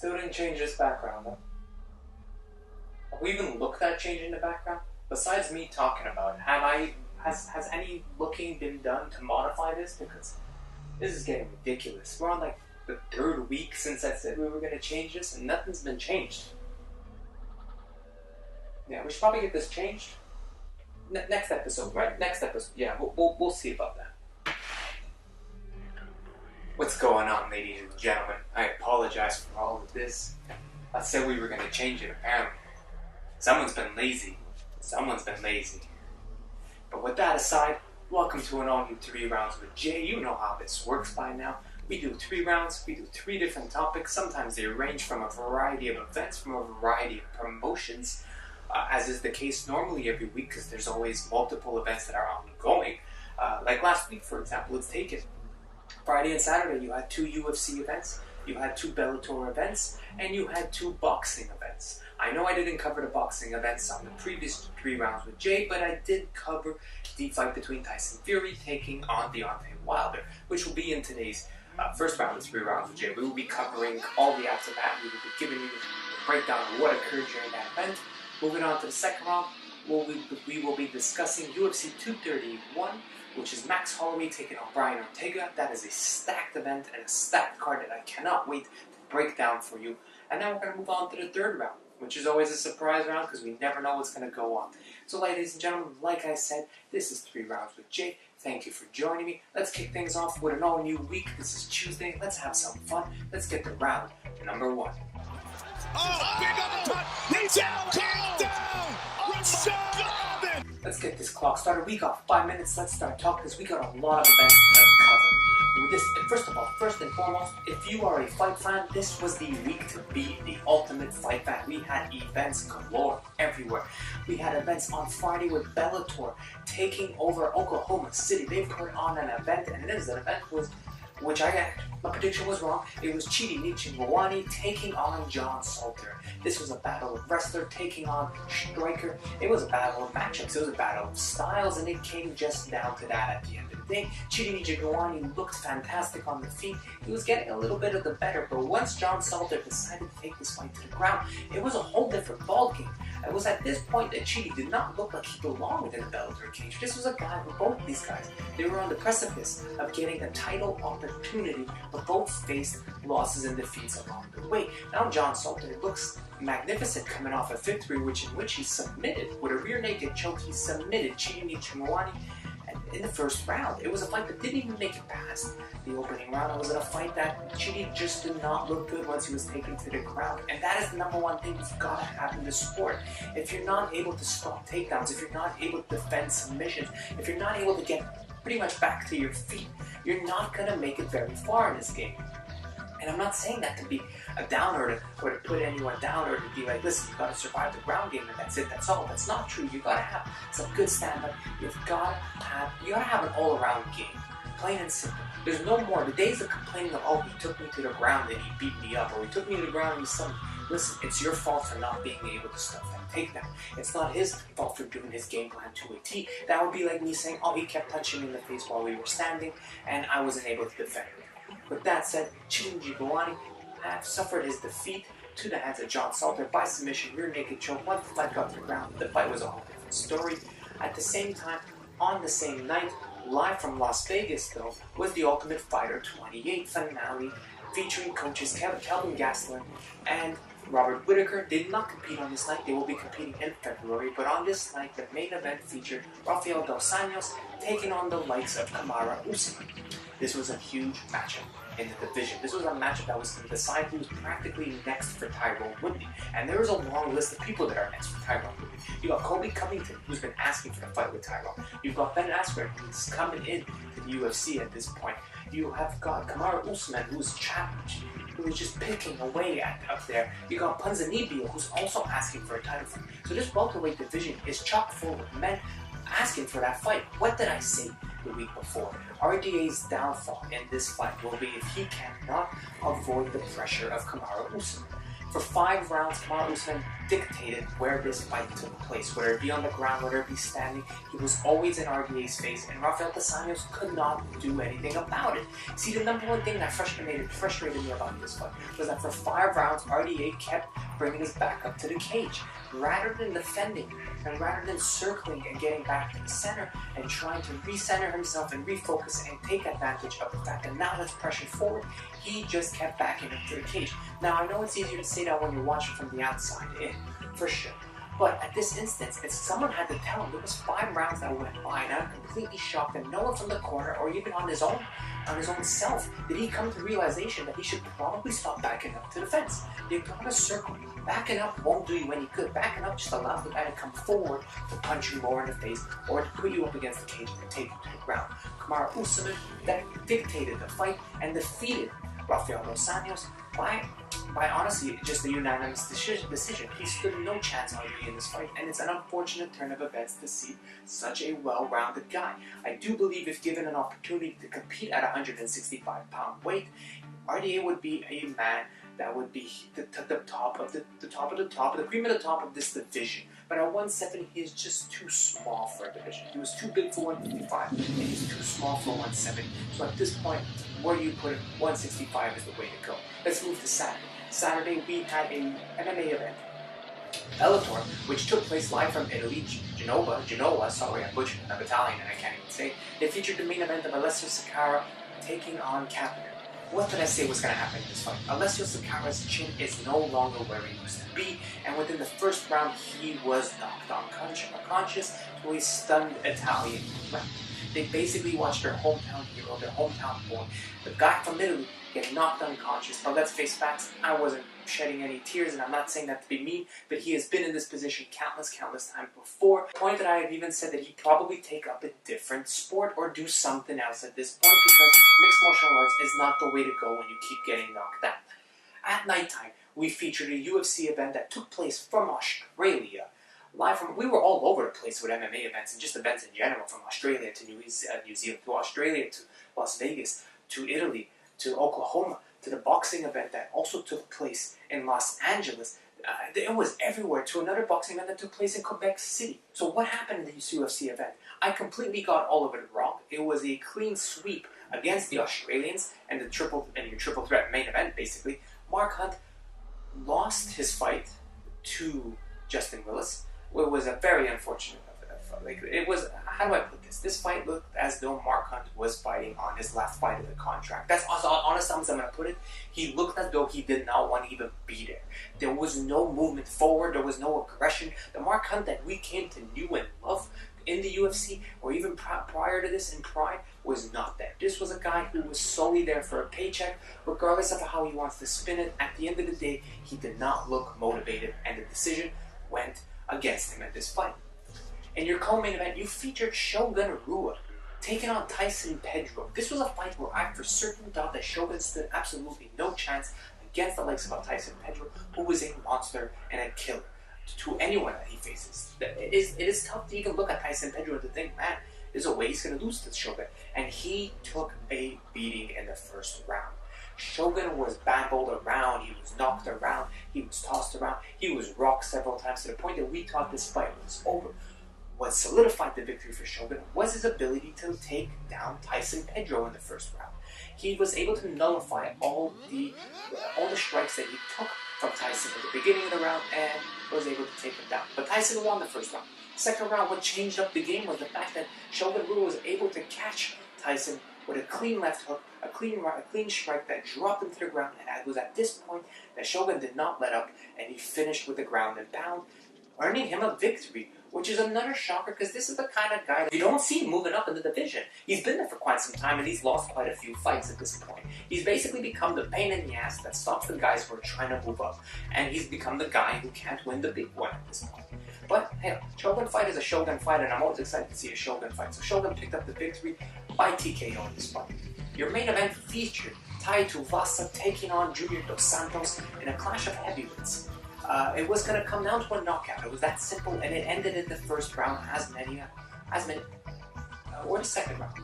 Still didn't change this background though. Have we even looked at changing the background? Besides me talking about it, has any looking been done to modify this? Because this is getting ridiculous. We're on like the 3rd week since I said we were going to change this and nothing's been changed. Yeah, we should probably get this changed. Next episode, right? Next episode. Yeah, we'll see about that. What's going on, ladies and gentlemen? I apologize for all of this. I said we were going to change it, apparently. Someone's been lazy. But with that aside, welcome to an all-new 3 rounds with Jay. You know how this works by now. We do 3 rounds, we do 3 different topics. Sometimes they range from a variety of events, from a variety of promotions, as is the case normally every week, because there's always multiple events that are ongoing. Like last week, for example, let's take it. Friday and Saturday, you had 2 UFC events, you had 2 Bellator events, and you had 2 boxing events. I know I didn't cover the boxing events on the previous 3 rounds with Jay, but I did cover the fight between Tyson Fury taking on Deontay Wilder, which will be in today's first round of 3 rounds with Jay. We will be covering all the aftermath. We will be giving you a breakdown of what occurred during that event. Moving on to the second round, we will be discussing UFC 231, which is Max Holloway taking on Brian Ortega. That is a stacked event and a stacked card that I cannot wait to break down for you. And now we're going to move on to the 3rd round, which is always a surprise round because we never know what's going to go on. So ladies and gentlemen, like I said, this is 3 rounds with Jay. Thank you for joining me. Let's kick things off with an all-new week. This is Tuesday. Let's have some fun. Let's get to round number 1. Oh, big up top. He's down. Let's get this clock started. We got 5 minutes. Let's start talking because we got a lot of events to cover. First of all, first and foremost, if you are a fight fan, this was the week to be the ultimate fight fan. We had events galore everywhere. We had events on Friday with Bellator taking over Oklahoma City. They put on an event, and this event was, my prediction was wrong. It was Chidi Nchimawani taking on John Salter. This was a battle of wrestler taking on striker. It was a battle of matchups. It was a battle of styles, and it came just down to that at the end of the day. Chidi Nchimawani looked fantastic on the feet. He was getting a little bit of the better, but once John Salter decided to take this fight to the ground, it was a whole different ballgame. It was at this point that Chidi did not look like he belonged in a Bellator cage. This was a guy where both these guys, they were on the precipice of getting a title opportunity, but both faced losses and defeats along the way. Now John Salter looks magnificent coming off a victory in which he submitted, with a rear naked choke, he submitted Chidi Nchimawani in the first round. It was a fight that didn't even make it past the opening round. It was in a fight that Chidi just did not look good once he was taken to the ground. And that is the number one thing you've got to have in this sport. If you're not able to stop takedowns, if you're not able to defend submissions, if you're not able to get pretty much back to your feet, you're not going to make it very far in this game. And I'm not saying that to be a downer or to put anyone down or to be like, listen, you got to survive the ground game and that's it, that's all. That's not true. You got to have some good stand-up. You got to have an all-around game. Plain and simple. There's no more. The days of complaining of, oh, he took me to the ground and he beat me up, or he took me to the ground and he summoned. Listen, it's your fault for not being able to stop that takedown. It's not his fault for doing his game plan to a T. That would be like me saying, oh, he kept punching me in the face while we were standing and I wasn't able to defend it. With that said, Chidi Nchimawani suffered his defeat to the hands of John Salter by submission, rear naked choke. Once the fight got to the ground, the fight was a whole different story. At the same time, on the same night, live from Las Vegas though, was the Ultimate Fighter 28 finale featuring coaches Kelvin Gastelum and Robert Whittaker. Did not compete on this night. They will be competing in February, but on this night, the main event featured Rafael Dos Anjos taking on the likes of Kamaru Usman. This was a huge matchup in the division. This was a matchup that was going to decide who was practically next for Tyrone Woodley. And there is a long list of people that are next for Tyrone Woodley. You got Colby Covington, who's been asking for the fight with Tyrone. You've got Ben Askren, who's coming in to the UFC at this point. You have got Kamaru Usman, who's challenged, who is just picking away up there. You got Ponzinibbio, who's also asking for a title fight. So this welterweight division is chock full of men asking for that fight. What did I say the week before? RDA's downfall in this fight will be if he cannot avoid the pressure of Kamaru Usman. For 5 rounds, Kamaru Usman dictated where this fight took place, whether it be on the ground, whether it be standing. He was always in RDA's face, and Rafael dos Anjos could not do anything about it. See, the number one thing that frustrated me about this fight was that for 5 rounds, RDA kept bringing his back up to the cage. Rather than defending, and rather than circling and getting back to the center and trying to recenter himself and refocus and take advantage of the fact that now let's pressure forward, he just kept backing up to the cage. Now, I know it's easier to say that when you're watching from the outside in, for sure. But at this instance, if someone had to tell him, there was 5 rounds that went by, and I'm completely shocked that no one from the corner, or even on his own self, did he come to the realization that he should probably stop backing up to the fence. They got a circle. Backing up won't do you any good. Backing up just allows the guy to come forward to punch you more in the face, or to put you up against the cage and take you to the ground. Kamaru Usman that dictated the fight and defeated Rafael dos Anjos by honestly just a unanimous decision. He stood no chance arguably in this fight, and it's an unfortunate turn of events to see such a well-rounded guy. I do believe if given an opportunity to compete at 165-pound weight, RDA would be a man that would be the top of the cream of the top of this division. But at 170, he is just too small for a division. He was too big for 155, and he's too small for 170. So at this point, where do you put him? 165 is the way to go. Let's move to Saturday. Saturday, we had a MMA event, Bellator, which took place live from Italy, Genoa, sorry, I butchered it, I'm Italian and I can't even say. They featured the main event of Alessio Sakara taking on Kapanen. What did I say was going to happen in this fight? Alessio Sakara's chin is no longer where it used to be, and within the first round, he was knocked unconscious to a stunned Italian crowd. They basically watched their hometown hero, their hometown boy, the guy from Italy, get knocked unconscious. But let's face facts, I wasn't shedding any tears, and I'm not saying that to be mean, but he has been in this position countless times before. The point that I have even said that he'd probably take up a different sport or do something else at this point, because mixed martial arts is not the way to go when you keep getting knocked out. At nighttime, we featured a UFC event that took place from Australia. We were all over the place with MMA events and just events in general, from Australia to New Zealand, to Australia to Las Vegas, to Italy, to Oklahoma, to the boxing event that also took place in Los Angeles. It was everywhere, to another boxing event that took place in Quebec City. So what happened in this UFC event? I completely got all of it wrong. It was a clean sweep against the Australians and your triple threat main event, basically. Mark Hunt lost his fight to Justin Willis. It was a very unfortunate how do I put this? This fight looked as though Mark Hunt was fighting on his last fight of the contract. That's also honest how I'm going to put it. He looked as though he did not want to even be there. There was no movement forward. There was no aggression. The Mark Hunt that we came to know and love in the UFC, or even prior to this in Pride, was not there. This was a guy who was solely there for a paycheck, regardless of how he wants to spin it. At the end of the day, he did not look motivated, and the decision went against him at this fight. In your co-main event, you featured Shogun Rua taking on Tyson Pedro. This was a fight where I for certain thought that Shogun stood absolutely no chance against the likes of Tyson Pedro, who was a monster and a killer to anyone that he faces. It is tough to even look at Tyson Pedro and to think, man, there's a way he's going to lose to Shogun. And he took a beating in the first round. Shogun was bamboozled around, he was knocked around, he was tossed around, he was rocked several times to the point that we thought this fight was over. What solidified the victory for Shogun was his ability to take down Tyson Pedro in the first round. He was able to nullify all the strikes that he took from Tyson at the beginning of the round and was able to take him down. But Tyson won the first round. Second round, what changed up the game was the fact that Shogun Rua was able to catch Tyson with a clean left hook, a clean strike that dropped him to the ground, and it was at this point that Shogun did not let up, and he finished with the ground and pound, earning him a victory, which is another shocker because this is the kind of guy that you don't see moving up in the division. He's been there for quite some time, and he's lost quite a few fights at this point. He's basically become the pain in the ass that stops the guys who are trying to move up, and he's become the guy who can't win the big one at this point. But hey, Shogun fight is a Shogun fight, and I'm always excited to see a Shogun fight. So Shogun picked up the victory by TKO in this fight. Your main event featured Tai Tuivasa taking on Junior Dos Santos in a clash of heavyweights. It was going to come down to a knockout. It was that simple, and it ended in the first round or the second round.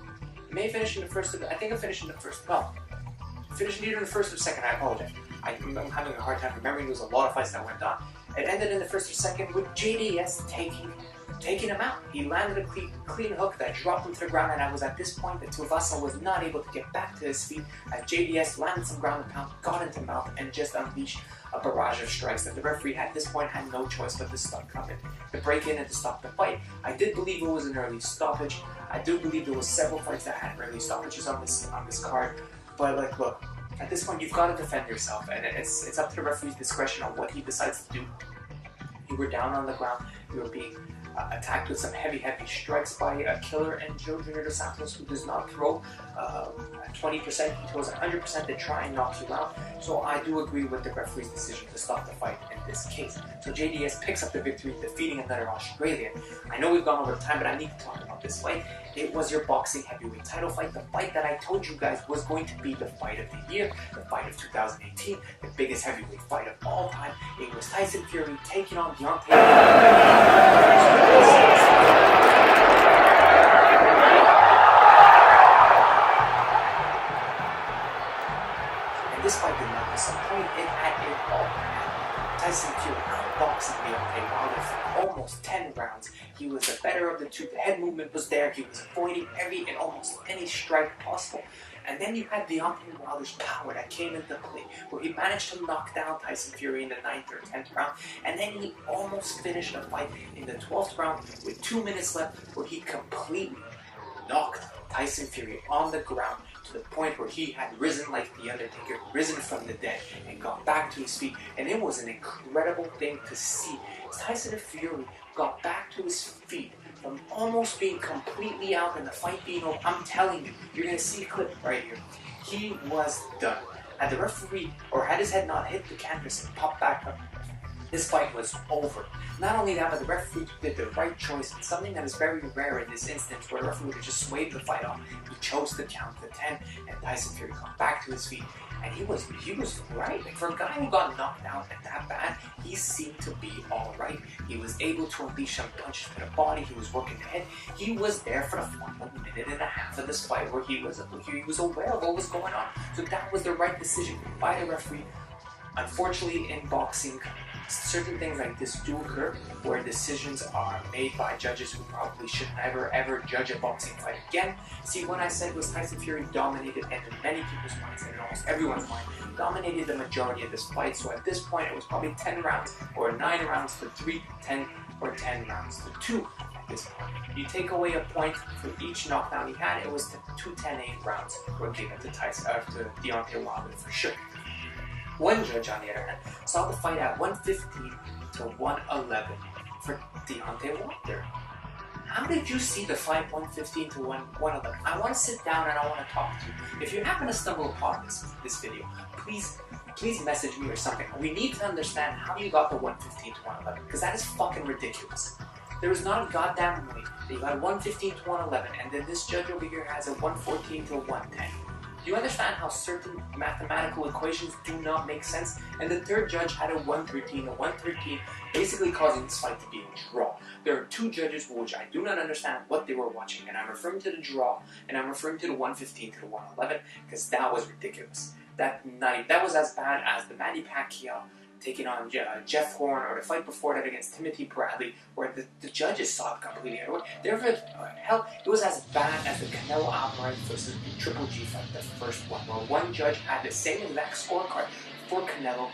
It may finish in the first. I think it finished in the first. Well, finished either in the first or second. I apologize. I'm having a hard time remembering. There was a lot of fights that went on. It ended in the first or second with JDS taking him out. He landed a clean hook that dropped him to the ground, and I was at this point that Tuivasa was not able to get back to his feet as JDS landed some ground and pound, got into mouth, and just unleashed a barrage of strikes that the referee at this point had no choice but to stop coming, to break in and to stop the fight. I did believe it was an early stoppage. I do believe there was several fights that had early stoppages on this card, but like, look, at this point you've got to defend yourself, and it's up to the referee's discretion on what he decides to do. You were down on the ground, you were being attacked with some heavy strikes by a killer and Joe Junior dos Santos, who does not throw 20%, he throws 100% to try and knock you out. So I do agree with the referee's decision to stop the fight in this case. So JDS picks up the victory, defeating another Australian. I know we've gone over time, but I need to talk about this fight. It was your boxing heavyweight title fight, the fight that I told you guys was going to be the fight of the year, the fight of 2018, the biggest heavyweight fight of all time. It was Tyson Fury taking on Deontay. And this fight did not disappoint. It had it all. Tyson Fury outboxing Deontay Wilder for almost 10 rounds. He was the better of the two. The head movement was there. He was avoiding every and almost any strike possible. And then you had Deontay Wilder's power that came into play, where he managed to knock down Tyson Fury in the 9th or 10th round, and then he almost finished the fight in the 12th round with 2 minutes left, where he completely knocked Tyson Fury on the ground to the point where he had risen like The Undertaker, risen from the dead, and got back to his feet. And it was an incredible thing to see. Tyson Fury got back to his feet from almost being completely out and the fight being over. I'm telling you, you're going to see a clip right here. He was done. Had the referee, or had his head not hit the canvas and popped back up, this fight was over. Not only that, but the referee did the right choice. It's something that is very rare in this instance, where the referee would have just swayed the fight off. He chose to count to 10, and Tyson Fury got back to his feet. And he was right. Like, for a guy who got knocked out that bad, he seemed to be all right. He was able to unleash some punches to the body. He was working the head. He was there for the final minute and a half of this fight, where he was aware of what was going on. So that was the right decision by the referee. Unfortunately, in boxing, certain things like this do occur, where decisions are made by judges who probably should never ever judge a boxing fight again. See, when I said was Tyson Fury dominated, and in many people's minds, and in almost everyone's mind, dominated the majority of this fight. So at this point, it was probably 10 rounds, or 9 rounds to 3, 10, or 10 rounds to 2 at this point. You take away a point for each knockdown he had, it was 2 10-8 rounds were given to Deontay Wilder for sure. One judge, on the other hand, saw the fight at 115 to 111 for Deontay Wilder. How did you see the fight 115 to 111? I want to sit down and I want to talk to you. If you happen to stumble upon this video, please message me or something. We need to understand how you got the 115 to 111, because that is fucking ridiculous. There is not a goddamn way that you got 115 to 111 and then this judge over here has a 114 to 110. Do you understand how certain mathematical equations do not make sense? And the third judge had a 113 to 113, basically causing this fight to be a draw. There are 2 judges which I do not understand what they were watching, and I'm referring to the draw, and I'm referring to the 115 to the 111, because that was ridiculous. That was as bad as the Manny Pacquiao taking on Jeff Horn, or the fight before that against Timothy Bradley, where the judges saw it completely out. Hell, it was as bad as the Canelo Alvarez versus Triple G fight, the first one, where one judge had the same exact scorecard for Canelo.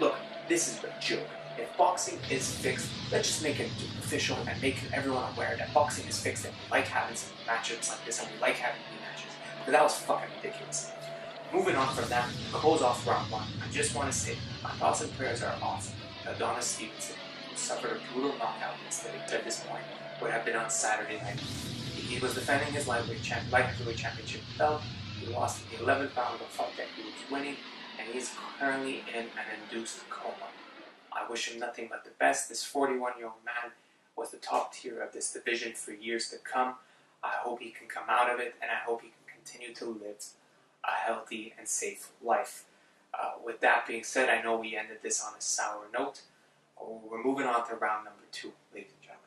Look, this is a joke. If boxing is fixed, let's just make it official and make everyone aware that boxing is fixed, and we like having some matchups like this, and we like having rematches. But that was fucking ridiculous. Moving on from that, close off round 1, I just want to say my thoughts and prayers are off Adonis Stevenson, who suffered a brutal knockout at this point, would have been on Saturday night. He was defending his lightweight championship belt. He lost in the 11th round of a fight that he was winning, and he's currently in an induced coma. I wish him nothing but the best. This 41-year-old man was the top tier of this division for years to come. I hope he can come out of it, and I hope he can continue to live a healthy and safe life. With that being said, I know we ended this on a sour note. We're moving on to round number 2, ladies and gentlemen.